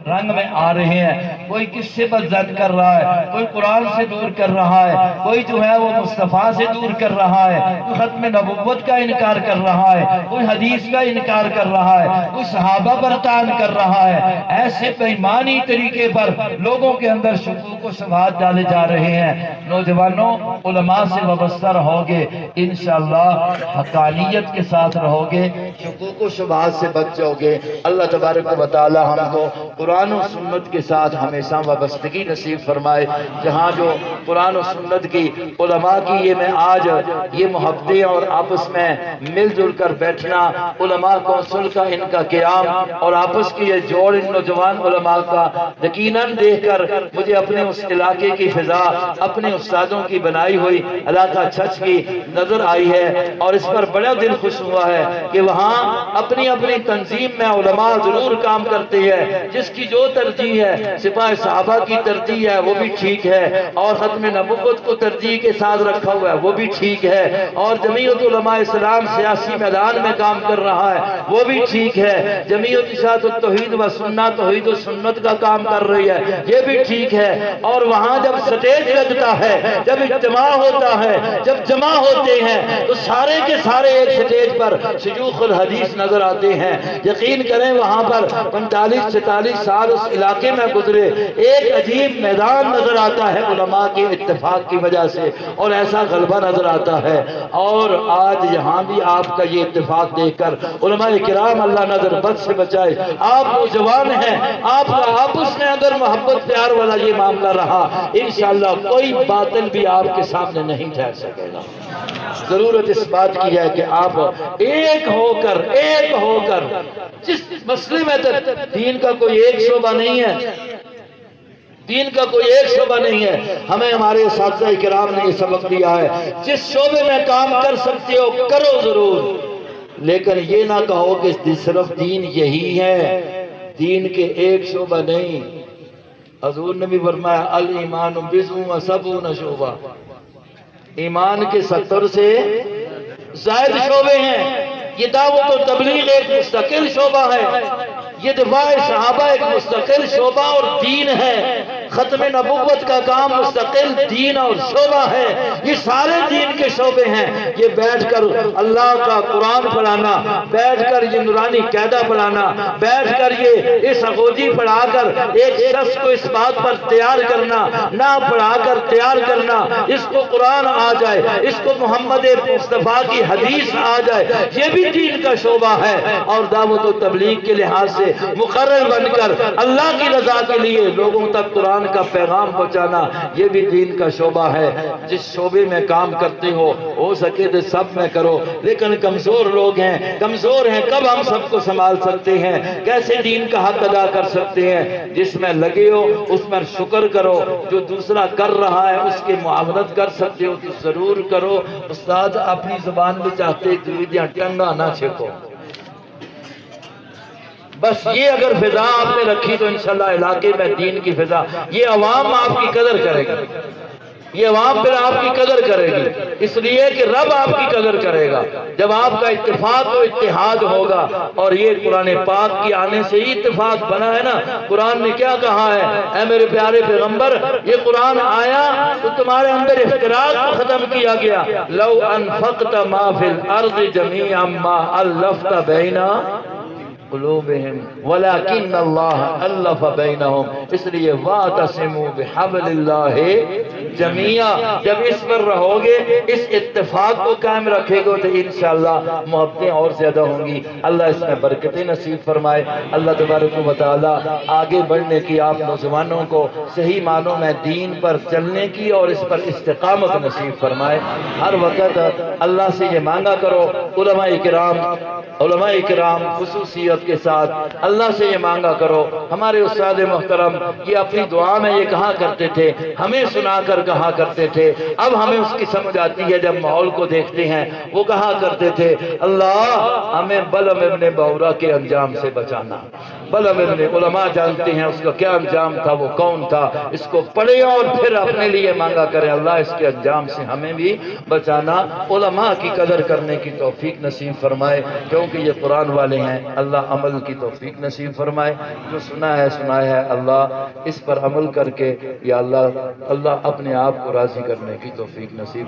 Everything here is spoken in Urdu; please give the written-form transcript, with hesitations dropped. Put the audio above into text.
رنگ میں آ رہے ہیں، کوئی کس سے بدظن کر رہا ہے، کوئی قرآن سے دور کر رہا ہے، کوئی جو ہے وہ مصطفیٰ سے دور کر رہا ہے، کوئی ختم نبوت کا انکار کر رہا ہے، کوئی حدیث کا انکار کر رہا ہے، کوئی صحابہ پر طعن کر رہا ہے۔ ایسے بےایمانی طریقے پر لوگوں کے اندر شکوک و شبہات ڈالے جا رہے ہیں۔ نوجوانوں، علماء سے وابستہ رہو گے، انشاءاللہ حقانیت کے ساتھ رہو گے، شکوک و شبہات سے بچ جاؤ گے۔ اللہ تبارک و تعالی ہم کو قرآن و سنت کے ساتھ ہمیشہ وابستگی نصیب فرمائے۔ جہاں جو قرآن و سنت کی علماء کی یہ میں آج یہ محبتیں اور آپس میں مل جل کر بیٹھنا، علماء کونسل کا ان کا قیام اور آپس کی یہ جوڑ ان نوجوان علماء کا یقیناً دیکھ کر مجھے اپنے اس علاقے کی فضا، اپنے استادوں کی بنائی ہوئی علاقہ چھچ کی نظر آئی ہے، اور اس پر بڑا دل خوش ہوا ہے کہ وہاں اپنی اپنی تنظیم میں علماء ضرور کام کرتے ہیں۔ جس کی جو ترجیح ہے، سپاہ صحابہ کی ترجیح ہے وہ بھی ٹھیک ہے، اور ختم نبوت کو ترجیح کے ساتھ رکھا ہوا ہے وہ بھی ٹھیک ہے، اور جمعیت علماء اسلام سیاسی میدان میں کام کر رہا ہے وہ بھی ٹھیک ہے، جمعیت اشاعت التوحید و سنت توحید و سنت کا کام کر رہی ہے یہ بھی ٹھیک ہے۔ اور وہاں جب سٹیج لگتا ہے، جب اجتماع ہوتا ہے، جب جمع ہوتے ہیں تو سارے کے سارے ایک سٹیج پر شیوخ الحدیث نظر آتے ہیں۔ یقین کریں وہاں پر 45-46 سال اس علاقے میں گزرے، ایک عجیب میدان نظر آتا ہے علماء کے اتفاق کی وجہ سے، اور ایسا غلبہ نظر آتا ہے۔ اور آج یہاں بھی آپ کا یہ اتفاق دیکھ کر علماء کرام اللہ نظر بد سے بچائے، آپ نوجوان ہیں، آپ کا آپس میں اگر محبت پیار والا یہ معاملہ رہا، انشاءاللہ کوئی باطل بھی آپ کے سامنے نہیں ٹھہر سکے گا۔ ضرورت اس بات کی ہے کہ آپ ایک ہو کر جس مسئلے میں دین کا کوئی ایک شعبہ نہیں ہے، دین کا کوئی ایک شعبہ نہیں ہے، ہمیں ہمارے اساتذہ کرام نے یہ سبق دیا ہے، جس شعبے میں کام کر سکتے ہو کرو ضرور، لیکن یہ نہ کہو کہ صرف دین یہی ہے، دین کے ایک شعبہ نہیں۔ حضور نے بھی فرمایا الایمان بضع و سبعون شعبہ، ایمان کے 70 سے زائد شعبے ہیں۔ یہ دعوت و تبلیغ ایک مستقل شعبہ ہے، یہ دفاع صحابہ ایک مستقل شعبہ اور دین ہے، ختم نبوت کا کام مستقل دین اور شعبہ ہے، یہ سارے دین کے شعبے ہیں۔ یہ بیٹھ کر اللہ کا قرآن پڑھانا، بیٹھ کر یہ نورانی قاعدہ پڑھانا، بیٹھ کر یہ اس اغوجی پڑھا کر ایک شخص کو اس بات پر تیار کرنا، نہ پڑھا کر تیار کرنا اس کو قرآن آ جائے، اس کو محمد مصطفیٰ کی حدیث آ جائے، یہ بھی دین کا شعبہ ہے۔ اور دعوت و تبلیغ کے لحاظ سے مقرر بن کر اللہ کی رضا کے لیے لوگوں تک قرآن کا پیغام پہنچانا یہ بھی دین کا شعبہ ہے۔ جس شعبے میں کام کرتے ہو سکے تو سب میں کرو، لیکن کمزور لوگ ہیں، کمزور ہیں، کب ہم سب کو سنبھال سکتے ہیں، کیسے دین کا حق ادا کر سکتے ہیں؟ جس میں لگے ہو اس پر شکر کرو، جو دوسرا کر رہا ہے اس کی معاونت کر سکتے ہو تو ضرور کرو۔ استاد اپنی زبان میں چاہتے دویدیاں ٹنگا نہ چھکو، بس یہ اگر فضا آپ نے رکھی تو انشاءاللہ علاقے میں دین کی فضا، یہ عوام آپ کی قدر کرے گی، یہ عوام پھر آپ کی قدر کرے گی، اس لیے کہ رب آپ کی قدر کرے گا جب آپ کا اتفاق و اتحاد ہوگا۔ اور یہ قرآن پاک کی آنے سے ہی اتفاق بنا ہے نا۔ قرآن نے کیا کہا ہے؟ اے میرے پیارے پیغمبر، یہ قرآن آیا تو تمہارے اندر اختلاف کو ختم کیا گیا۔ لو انفقت ما فی الارض جميعا ما الفت بین قلوبہم ولکن اللہ الف بینہم، اس لیے واعتصموا بحبل اللہ جميعا۔ جب اس پر رہو گے، اس اتفاق کو قائم رکھے گے تو انشاءاللہ محبتیں اور زیادہ ہوں گی۔ اللہ اس میں برکتیں نصیب فرمائے۔ اللہ تبارک و تعالی آگے بڑھنے کی آپ نوجوانوں کو صحیح معنوں میں دین پر چلنے کی اور اس پر استقامت نصیب فرمائے۔ ہر وقت اللہ سے یہ مانگا کرو، علماء کرام خصوصیت کے ساتھ اللہ سے یہ مانگا کرو۔ ہمارے استاد محترم یہ اپنی دعا میں یہ کہا کرتے تھے، ہمیں سنا کر کہا کرتے تھے، اب ہمیں اس کی سمجھ آتی ہے جب ماحول کو دیکھتے ہیں۔ وہ کہا کرتے تھے اللہ ہمیں بلعم ابن بورہ کے انجام سے بچانا، بلا میں علماء جانتے ہیں اس کا کیا انجام تھا، وہ کون تھا، اس کو پڑھے اور پھر اپنے لیے مانگا کرے۔ اللہ اس کے انجام سے ہمیں بھی بچانا، علماء کی قدر کرنے کی توفیق نصیب فرمائے، کیونکہ یہ قرآن والے ہیں۔ اللہ عمل کی توفیق نصیب فرمائے، جو سنا ہے اللہ اس پر عمل کر کے یا اللہ اپنے آپ کو راضی کرنے کی توفیق نصیب